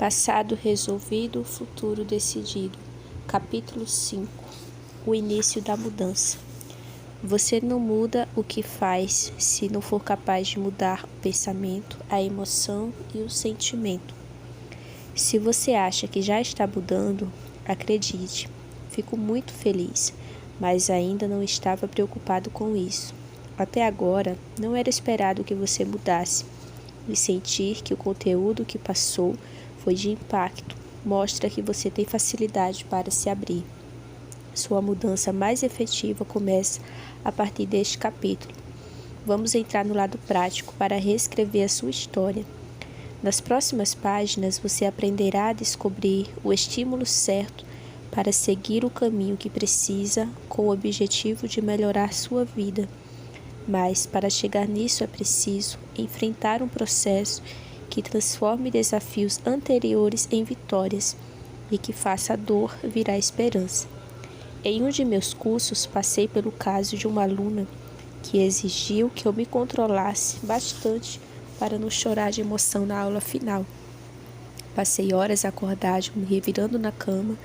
Passado resolvido, futuro decidido. Capítulo 5. O início da mudança. Você não muda o que faz se não for capaz de mudar o pensamento, a emoção e o sentimento. Se você acha que já está mudando, acredite, fico muito feliz, mas ainda não estava preocupado com isso. Até agora, não era esperado que você mudasse, e sentir que o conteúdo que passou foi de impacto, mostra que você tem facilidade para se abrir. Sua mudança mais efetiva começa a partir deste capítulo. Vamos entrar no lado prático para reescrever a sua história. Nas próximas páginas, você aprenderá a descobrir o estímulo certo para seguir o caminho que precisa com o objetivo de melhorar sua vida. Mas, para chegar nisso, é preciso enfrentar um processo que transforme desafios anteriores em vitórias e que faça a dor virar esperança. Em um de meus cursos, passei pelo caso de uma aluna que exigiu que eu me controlasse bastante para não chorar de emoção na aula final. Passei horas acordada, me revirando na cama,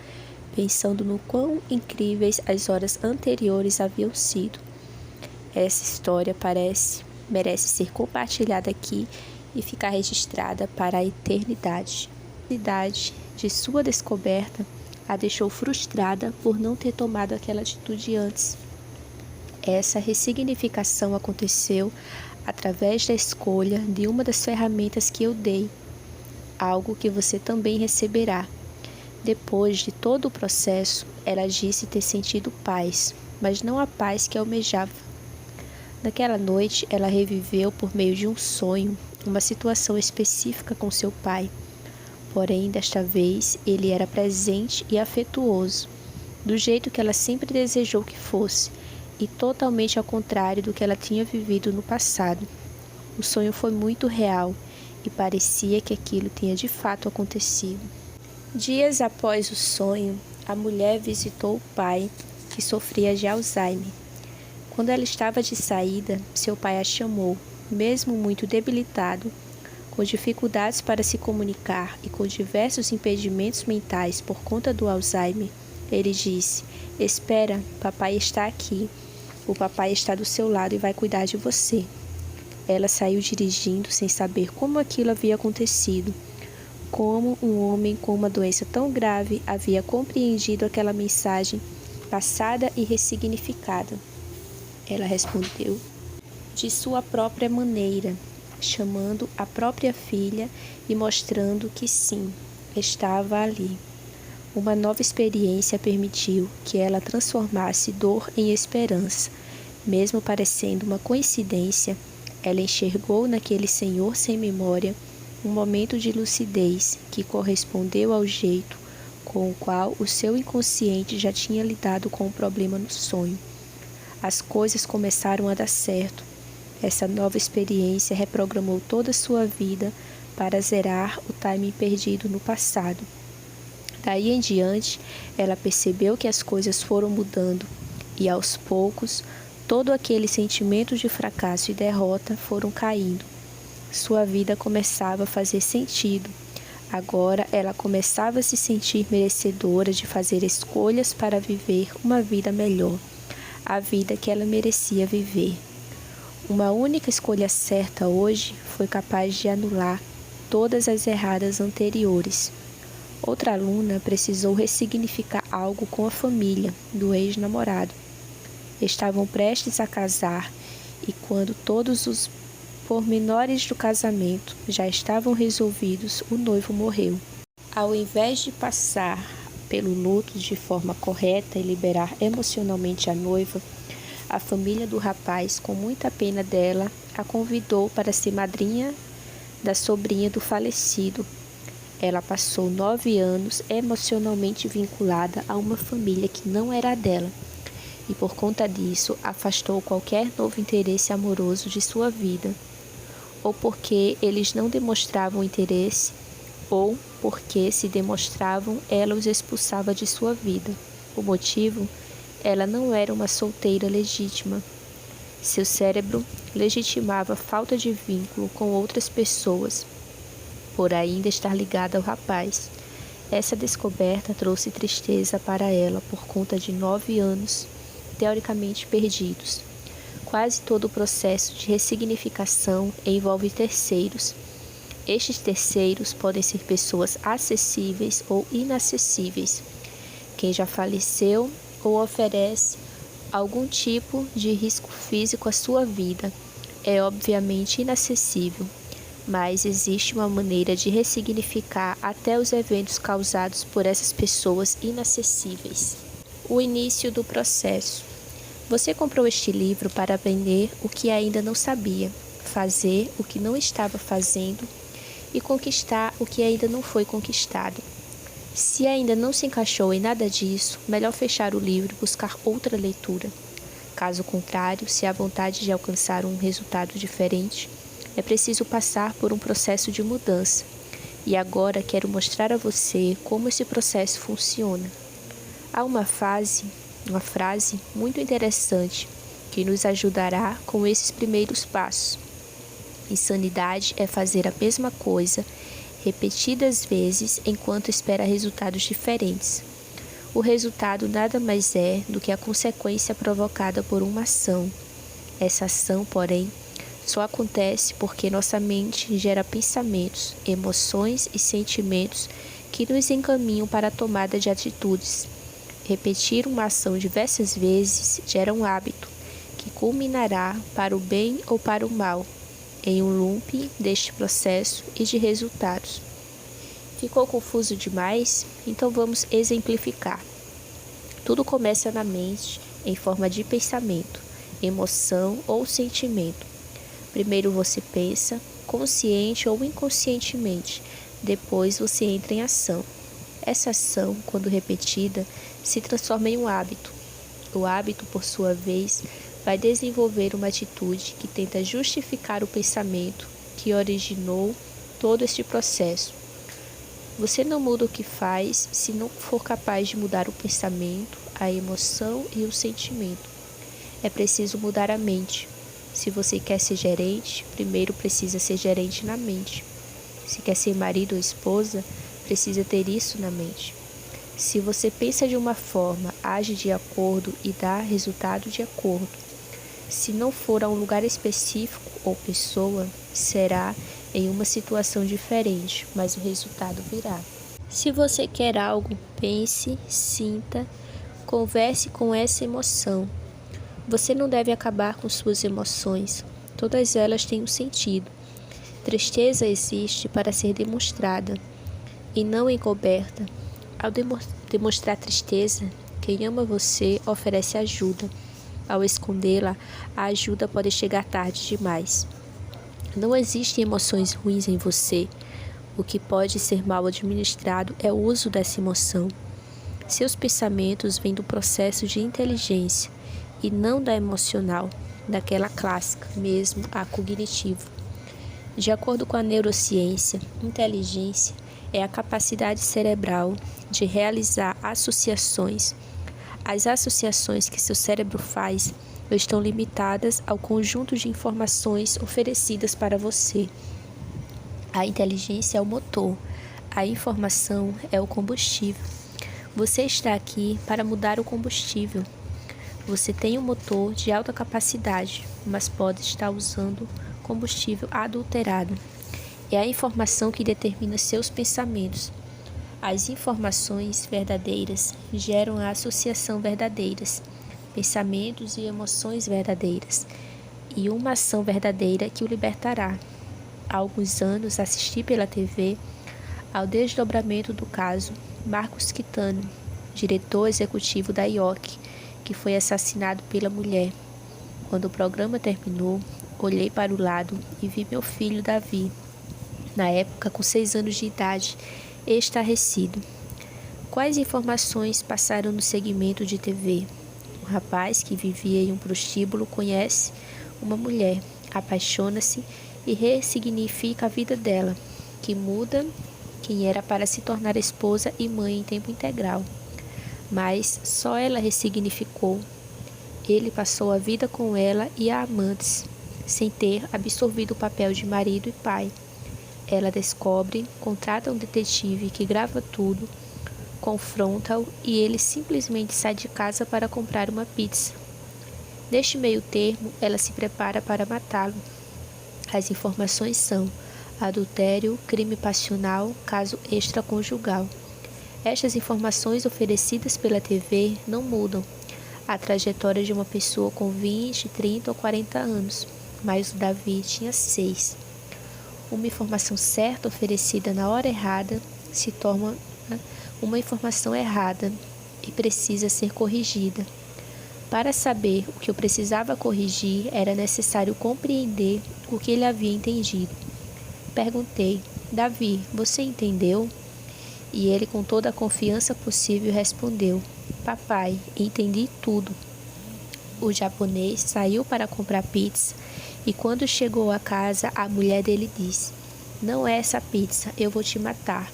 pensando no quão incríveis as horas anteriores haviam sido. Essa história merece ser compartilhada aqui e ficar registrada para a eternidade. A idade de sua descoberta a deixou frustrada por não ter tomado aquela atitude antes. Essa ressignificação aconteceu através da escolha de uma das ferramentas que eu dei, algo que você também receberá. Depois de todo o processo, ela disse ter sentido paz, mas não a paz que almejava. Naquela noite, ela reviveu por meio de um sonho uma situação específica com seu pai. Porém, desta vez, ele era presente e afetuoso, do jeito que ela sempre desejou que fosse, e totalmente ao contrário do que ela tinha vivido no passado. O sonho foi muito real e parecia que aquilo tinha de fato acontecido. Dias após o sonho, a mulher visitou o pai, que sofria de Alzheimer. Quando ela estava de saída, seu pai a chamou, mesmo muito debilitado, com dificuldades para se comunicar e com diversos impedimentos mentais por conta do Alzheimer. Ele disse: "Espera, papai está aqui. O papai está do seu lado e vai cuidar de você." Ela saiu dirigindo sem saber como aquilo havia acontecido. Como um homem com uma doença tão grave havia compreendido aquela mensagem passada e ressignificada. Ela respondeu de sua própria maneira, chamando a própria filha e mostrando que sim, estava ali. Uma nova experiência permitiu que ela transformasse dor em esperança. Mesmo parecendo uma coincidência, ela enxergou naquele senhor sem memória um momento de lucidez que correspondeu ao jeito com o qual o seu inconsciente já tinha lidado com o problema no sonho. As coisas começaram a dar certo. Essa nova experiência reprogramou toda a sua vida para zerar o timing perdido no passado. Daí em diante, ela percebeu que as coisas foram mudando e, aos poucos, todo aquele sentimento de fracasso e derrota foram caindo. Sua vida começava a fazer sentido. Agora ela começava a se sentir merecedora de fazer escolhas para viver uma vida melhor, a vida que ela merecia viver. Uma única escolha certa hoje foi capaz de anular todas as erradas anteriores. Outra aluna precisou ressignificar algo com a família do ex-namorado. Estavam prestes a casar e, quando todos os pormenores do casamento já estavam resolvidos, o noivo morreu. Ao invés de passar pelo luto de forma correta e liberar emocionalmente a noiva, a família do rapaz, com muita pena dela, a convidou para ser madrinha da sobrinha do falecido. Ela passou 9 anos emocionalmente vinculada a uma família que não era a dela, e por conta disso afastou qualquer novo interesse amoroso de sua vida, ou porque eles não demonstravam interesse, ou porque, se demonstravam, ela os expulsava de sua vida. O motivo? Ela não era uma solteira legítima. Seu cérebro legitimava a falta de vínculo com outras pessoas. por ainda estar ligada ao rapaz. Essa descoberta trouxe tristeza para ela por conta de 9 anos, teoricamente perdidos. Quase todo o processo de ressignificação envolve terceiros. Estes terceiros podem ser pessoas acessíveis ou inacessíveis, quem já faleceu ou oferece algum tipo de risco físico à sua vida é obviamente inacessível, mas existe uma maneira de ressignificar até os eventos causados por essas pessoas inacessíveis. O início do processo. Você comprou este livro para aprender o que ainda não sabia, fazer o que não estava fazendo e conquistar o que ainda não foi conquistado. Se ainda não se encaixou em nada disso, melhor fechar o livro e buscar outra leitura. Caso contrário, se há vontade de alcançar um resultado diferente, é preciso passar por um processo de mudança. E agora quero mostrar a você como esse processo funciona. Há uma frase muito interessante que nos ajudará com esses primeiros passos. Insanidade é fazer a mesma coisa repetidas vezes enquanto espera resultados diferentes. O resultado nada mais é do que a consequência provocada por uma ação. Essa ação, porém, só acontece porque nossa mente gera pensamentos, emoções e sentimentos que nos encaminham para a tomada de atitudes. Repetir uma ação diversas vezes gera um hábito, que culminará para o bem ou para o mal, em um loop deste processo e de resultados. Ficou confuso demais? Então vamos exemplificar. Tudo começa na mente em forma de pensamento, emoção ou sentimento. Primeiro você pensa, consciente ou inconscientemente, depois você entra em ação. Essa ação, quando repetida, se transforma em um hábito. O hábito, por sua vez, vai desenvolver uma atitude que tenta justificar o pensamento que originou todo este processo. Você não muda o que faz se não for capaz de mudar o pensamento, a emoção e o sentimento. É preciso mudar a mente. Se você quer ser gerente, primeiro precisa ser gerente na mente. Se quer ser marido ou esposa, precisa ter isso na mente. Se você pensa de uma forma, age de acordo e dá resultado de acordo. Se não for a um lugar específico ou pessoa, será em uma situação diferente, mas o resultado virá. Se você quer algo, pense, sinta, converse com essa emoção. Você não deve acabar com suas emoções. Todas elas têm um sentido. Tristeza existe para ser demonstrada e não encoberta. Ao demonstrar tristeza, quem ama você oferece ajuda. Ao escondê-la, a ajuda pode chegar tarde demais. Não existem emoções ruins em você. O que pode ser mal administrado é o uso dessa emoção. Seus pensamentos vêm do processo de inteligência e não da emocional, daquela clássica, mesmo a cognitiva. De acordo com a neurociência, inteligência é a capacidade cerebral de realizar associações. As associações que seu cérebro faz estão limitadas ao conjunto de informações oferecidas para você. A inteligência é o motor, a informação é o combustível. Você está aqui para mudar o combustível. Você tem um motor de alta capacidade, mas pode estar usando combustível adulterado. É a informação que determina seus pensamentos. As informações verdadeiras geram a associação verdadeiras, pensamentos e emoções verdadeiras, e uma ação verdadeira que o libertará. Há alguns anos assisti pela TV ao desdobramento do caso Marcos Quitano, diretor executivo da IOC, que foi assassinado pela mulher. Quando o programa terminou, olhei para o lado e vi meu filho Davi, na época com 6 anos de idade, estarrecido. Quais informações passaram no segmento de TV? Um rapaz que vivia em um prostíbulo conhece uma mulher, apaixona-se e ressignifica a vida dela, que muda quem era para se tornar esposa e mãe em tempo integral. Mas só ela ressignificou. Ele passou a vida com ela e a amantes, sem ter absorvido o papel de marido e pai. Ela descobre, contrata um detetive que grava tudo, confronta-o e ele simplesmente sai de casa para comprar uma pizza. Neste meio termo, ela se prepara para matá-lo. As informações são adultério, crime passional, caso extraconjugal. Estas informações oferecidas pela TV não mudam a trajetória de uma pessoa com 20, 30 ou 40 anos, mas o Davi tinha 6. Uma informação certa oferecida na hora errada se torna uma informação errada e precisa ser corrigida. Para saber o que eu precisava corrigir, era necessário compreender o que ele havia entendido. Perguntei: Davi, você entendeu? E ele, com toda a confiança possível, respondeu: Papai, entendi tudo. O japonês saiu para comprar pizza e quando chegou a casa, a mulher dele disse: Não é essa pizza, eu vou te matar.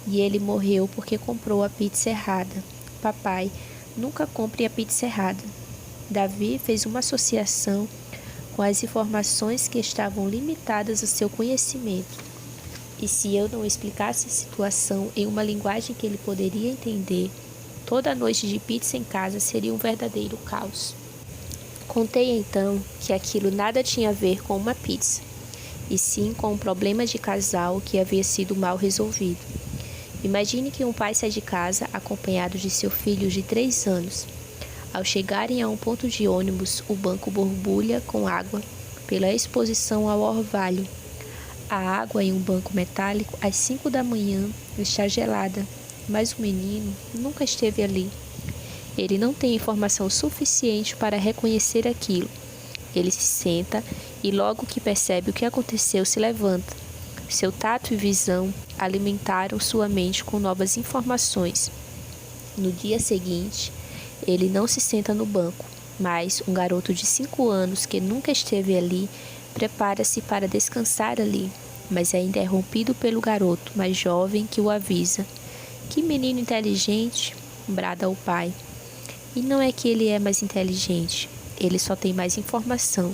E ele morreu porque comprou a pizza errada. Papai, nunca compre a pizza errada. Davi fez uma associação com as informações que estavam limitadas ao seu conhecimento. E se eu não explicasse a situação em uma linguagem que ele poderia entender, toda noite de pizza em casa seria um verdadeiro caos. Contei então que aquilo nada tinha a ver com uma pizza, e sim com um problema de casal que havia sido mal resolvido. Imagine que um pai sai de casa acompanhado de seu filho de 3 anos. Ao chegarem a um ponto de ônibus, o banco borbulha com água pela exposição ao orvalho. A água em um banco metálico às 5 da manhã está gelada, mas o menino nunca esteve ali. Ele não tem informação suficiente para reconhecer aquilo. Ele se senta e logo que percebe o que aconteceu se levanta. Seu tato e visão alimentaram sua mente com novas informações. No dia seguinte, ele não se senta no banco, mas um garoto de 5 anos que nunca esteve ali prepara-se para descansar ali, mas é interrompido pelo garoto mais jovem que o avisa. Que menino inteligente, brada o pai. E não é que ele é mais inteligente, ele só tem mais informação.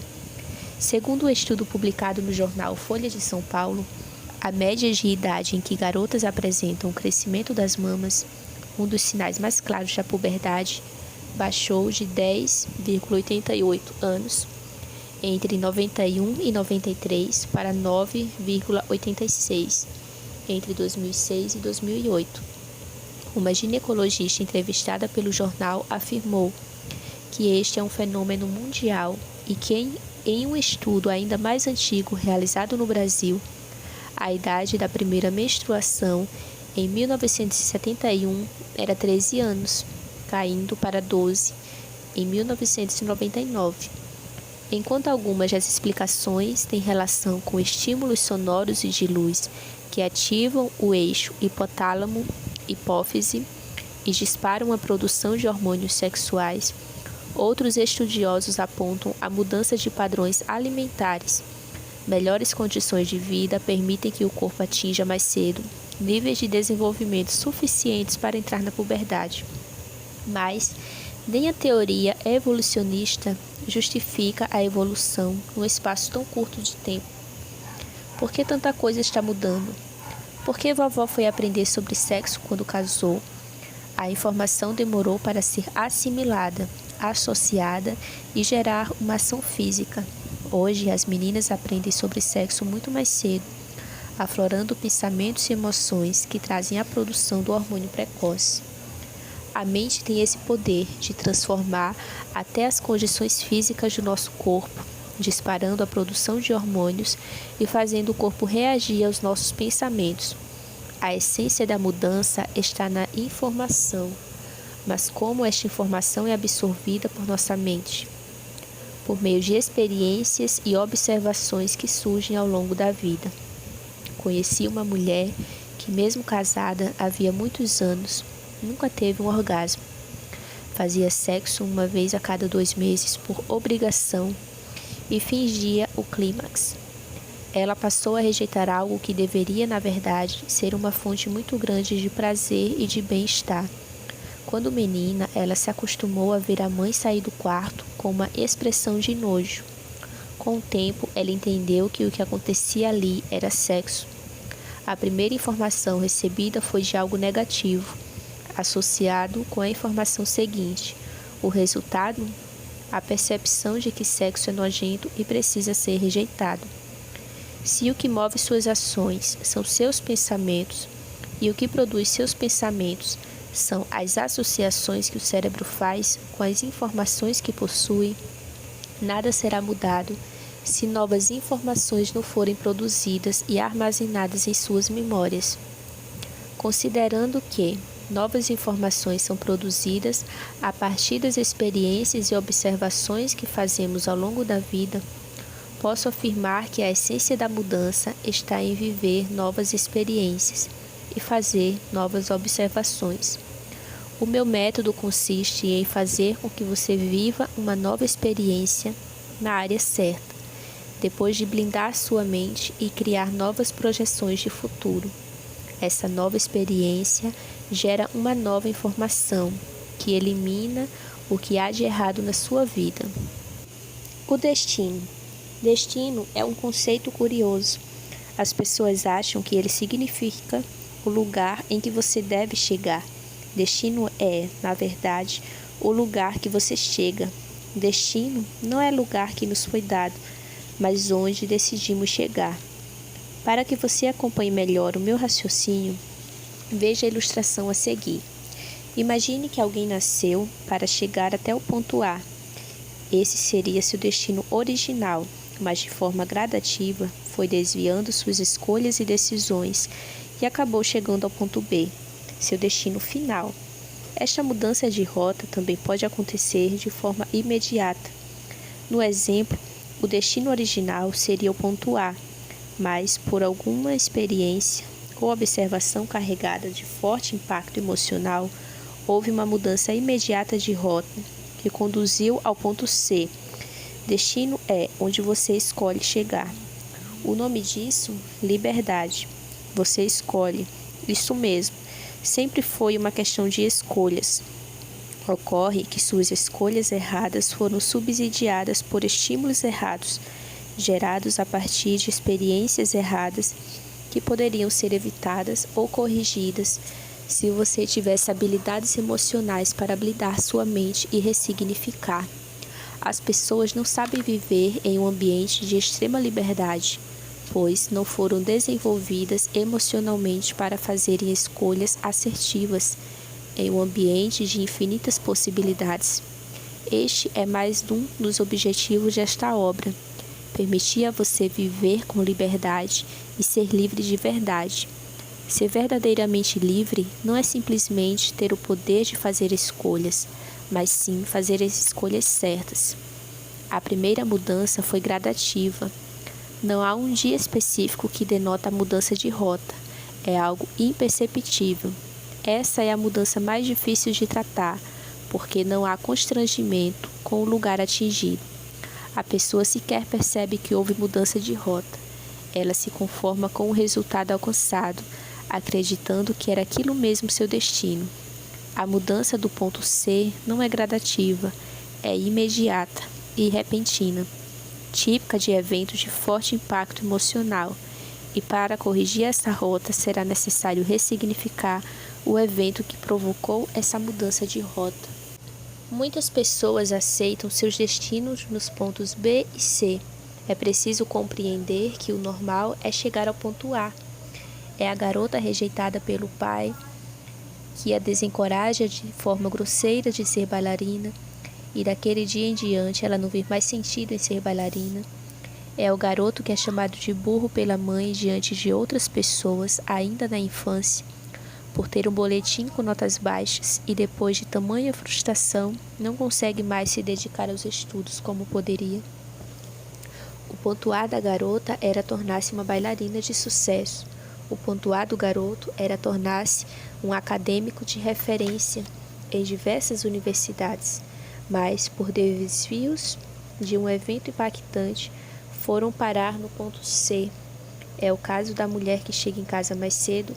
Segundo o estudo publicado no jornal Folha de São Paulo, a média de idade em que garotas apresentam o crescimento das mamas, um dos sinais mais claros da puberdade, baixou de 10,88 anos entre 91 e 93 para 9,86 entre 2006 e 2008. Uma ginecologista entrevistada pelo jornal afirmou que este é um fenômeno mundial e que em um estudo ainda mais antigo realizado no Brasil, a idade da primeira menstruação em 1971 era 13 anos, caindo para 12 em 1999. Enquanto algumas das explicações têm relação com estímulos sonoros e de luz que ativam o eixo hipotálamo-hipófise e disparam a produção de hormônios sexuais, outros estudiosos apontam a mudança de padrões alimentares. Melhores condições de vida permitem que o corpo atinja mais cedo níveis de desenvolvimento suficientes para entrar na puberdade. Mas nem a teoria evolucionista justifica a evolução num espaço tão curto de tempo. Por que tanta coisa está mudando? Por que vovó foi aprender sobre sexo quando casou? A informação demorou para ser assimilada, associada e gerar uma ação física. Hoje, as meninas aprendem sobre sexo muito mais cedo, aflorando pensamentos e emoções que trazem a produção do hormônio precoce. A mente tem esse poder de transformar até as condições físicas do nosso corpo, disparando a produção de hormônios e fazendo o corpo reagir aos nossos pensamentos. A essência da mudança está na informação, mas como esta informação é absorvida por nossa mente? Por meio de experiências e observações que surgem ao longo da vida. Conheci uma mulher que, mesmo casada havia muitos anos, nunca teve um orgasmo. Fazia sexo uma vez a cada 2 meses por obrigação e fingia o clímax. Ela passou a rejeitar algo que deveria, na verdade, ser uma fonte muito grande de prazer e de bem-estar. Quando menina, ela se acostumou a ver a mãe sair do quarto com uma expressão de nojo. Com o tempo, ela entendeu que o que acontecia ali era sexo. A primeira informação recebida foi de algo negativo, associado com a informação seguinte. O resultado? A percepção de que sexo é nojento e precisa ser rejeitado. Se o que move suas ações são seus pensamentos e o que produz seus pensamentos são as associações que o cérebro faz com as informações que possui, nada será mudado se novas informações não forem produzidas e armazenadas em suas memórias. Considerando que novas informações são produzidas a partir das experiências e observações que fazemos ao longo da vida, posso afirmar que a essência da mudança está em viver novas experiências e fazer novas observações. O meu método consiste em fazer com que você viva uma nova experiência na área certa, depois de blindar sua mente e criar novas projeções de futuro. Essa nova experiência gera uma nova informação que elimina o que há de errado na sua vida. O destino. Destino é um conceito curioso. As pessoas acham que ele significa o lugar em que você deve chegar. Destino é, na verdade, o lugar que você chega. Destino não é lugar que nos foi dado, mas onde decidimos chegar. Para que você acompanhe melhor o meu raciocínio, veja a ilustração a seguir. Imagine que alguém nasceu para chegar até o ponto A. Esse seria seu destino original, mas de forma gradativa foi desviando suas escolhas e decisões e acabou chegando ao ponto B, seu destino final. Esta mudança de rota também pode acontecer de forma imediata. No exemplo, o destino original seria o ponto A, mas por alguma experiência ou observação carregada de forte impacto emocional, houve uma mudança imediata de rota que conduziu ao ponto C. Destino é onde você escolhe chegar. O nome disso, liberdade. Você escolhe. Isso mesmo. Sempre foi uma questão de escolhas. Ocorre que suas escolhas erradas foram subsidiadas por estímulos errados, gerados a partir de experiências erradas que poderiam ser evitadas ou corrigidas se você tivesse habilidades emocionais para blindar sua mente e ressignificar. As pessoas não sabem viver em um ambiente de extrema liberdade, pois não foram desenvolvidas emocionalmente para fazerem escolhas assertivas em um ambiente de infinitas possibilidades. Este é mais um dos objetivos desta obra: permitir a você viver com liberdade e ser livre de verdade. Ser verdadeiramente livre não é simplesmente ter o poder de fazer escolhas, mas sim fazer as escolhas certas. A primeira mudança foi gradativa. Não há um dia específico que denota a mudança de rota. É algo imperceptível. Essa é a mudança mais difícil de tratar, porque não há constrangimento com o lugar atingido. A pessoa sequer percebe que houve mudança de rota. Ela se conforma com o resultado alcançado, acreditando que era aquilo mesmo seu destino. A mudança do ponto C não é gradativa, é imediata e repentina, típica de eventos de forte impacto emocional, e para corrigir essa rota será necessário ressignificar o evento que provocou essa mudança de rota. Muitas pessoas aceitam seus destinos nos pontos B e C. É preciso compreender que o normal é chegar ao ponto A. É a garota rejeitada pelo pai que a desencoraja de forma grosseira de ser bailarina, e daquele dia em diante ela não vê mais sentido em ser bailarina. É o garoto que é chamado de burro pela mãe diante de outras pessoas, ainda na infância, por ter um boletim com notas baixas e depois de tamanha frustração não consegue mais se dedicar aos estudos como poderia. O ponto A da garota era tornar-se uma bailarina de sucesso. O ponto A do garoto era tornar-se um acadêmico de referência em diversas universidades, mas por desvios de um evento impactante foram parar no ponto C. É o caso da mulher que chega em casa mais cedo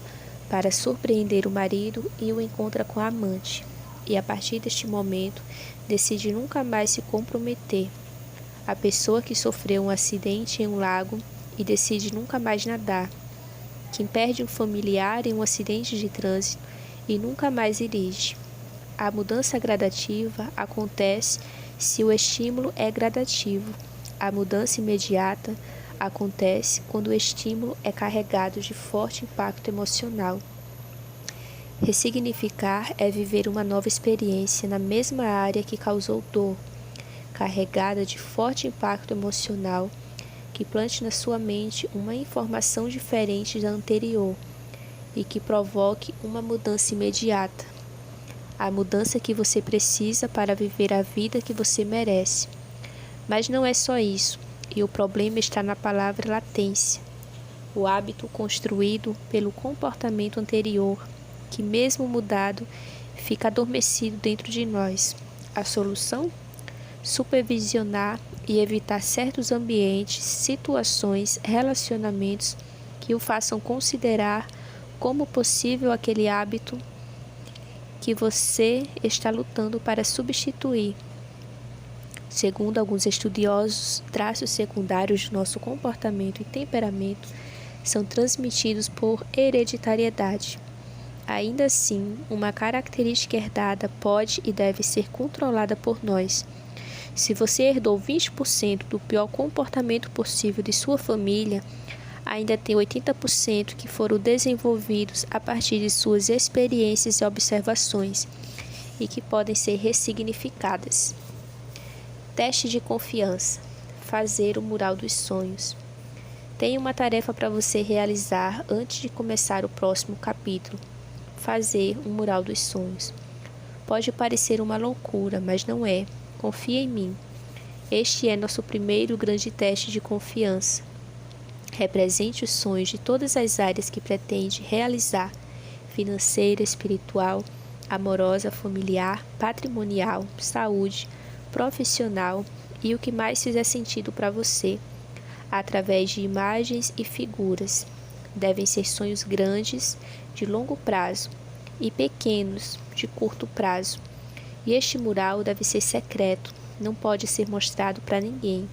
para surpreender o marido e o encontra com a amante, e a partir deste momento decide nunca mais se comprometer. A pessoa que sofreu um acidente em um lago e decide nunca mais nadar. Quem perde um familiar em um acidente de trânsito e nunca mais dirige. A mudança gradativa acontece se o estímulo é gradativo. A mudança imediata acontece quando o estímulo é carregado de forte impacto emocional. Ressignificar é viver uma nova experiência na mesma área que causou dor, carregada de forte impacto emocional, que plante na sua mente uma informação diferente da anterior e que provoque uma mudança imediata. A mudança que você precisa para viver a vida que você merece. Mas não é só isso, e o problema está na palavra latência, o hábito construído pelo comportamento anterior, que mesmo mudado, fica adormecido dentro de nós. A solução? Supervisionar e evitar certos ambientes, situações, relacionamentos que o façam considerar como possível aquele hábito que você está lutando para substituir. Segundo alguns estudiosos, traços secundários do nosso comportamento e temperamento são transmitidos por hereditariedade. Ainda assim, uma característica herdada pode e deve ser controlada por nós. Se você herdou 20% do pior comportamento possível de sua família, ainda tem 80% que foram desenvolvidos a partir de suas experiências e observações e que podem ser ressignificadas. Teste de confiança. Fazer o mural dos sonhos. Tenho uma tarefa para você realizar antes de começar o próximo capítulo. Fazer um mural dos sonhos. Pode parecer uma loucura, mas não é. Confia em mim. Este é nosso primeiro grande teste de confiança. Represente os sonhos de todas as áreas que pretende realizar: financeira, espiritual, amorosa, familiar, patrimonial, saúde, profissional e o que mais fizer sentido para você, através de imagens e figuras. Devem ser sonhos grandes, de longo prazo, e pequenos, de curto prazo. E este mural deve ser secreto, não pode ser mostrado para ninguém.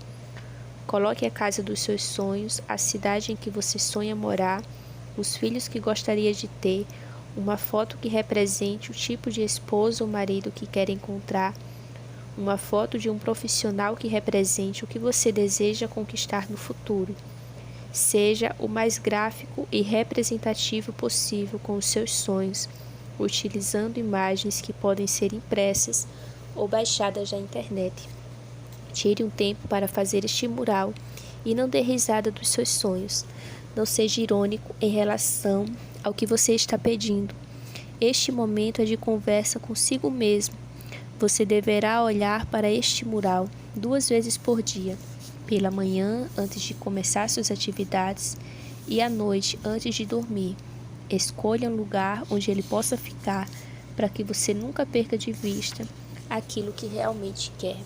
Coloque a casa dos seus sonhos, a cidade em que você sonha morar, os filhos que gostaria de ter, uma foto que represente o tipo de esposa ou marido que quer encontrar, uma foto de um profissional que represente o que você deseja conquistar no futuro. Seja o mais gráfico e representativo possível com os seus sonhos, utilizando imagens que podem ser impressas ou baixadas da internet. Tire um tempo para fazer este mural e não dê risada dos seus sonhos. Não seja irônico em relação ao que você está pedindo. Este momento é de conversa consigo mesmo. Você deverá olhar para este mural 2 vezes por dia, pela manhã antes de começar suas atividades e à noite antes de dormir. Escolha um lugar onde ele possa ficar para que você nunca perca de vista aquilo que realmente quer.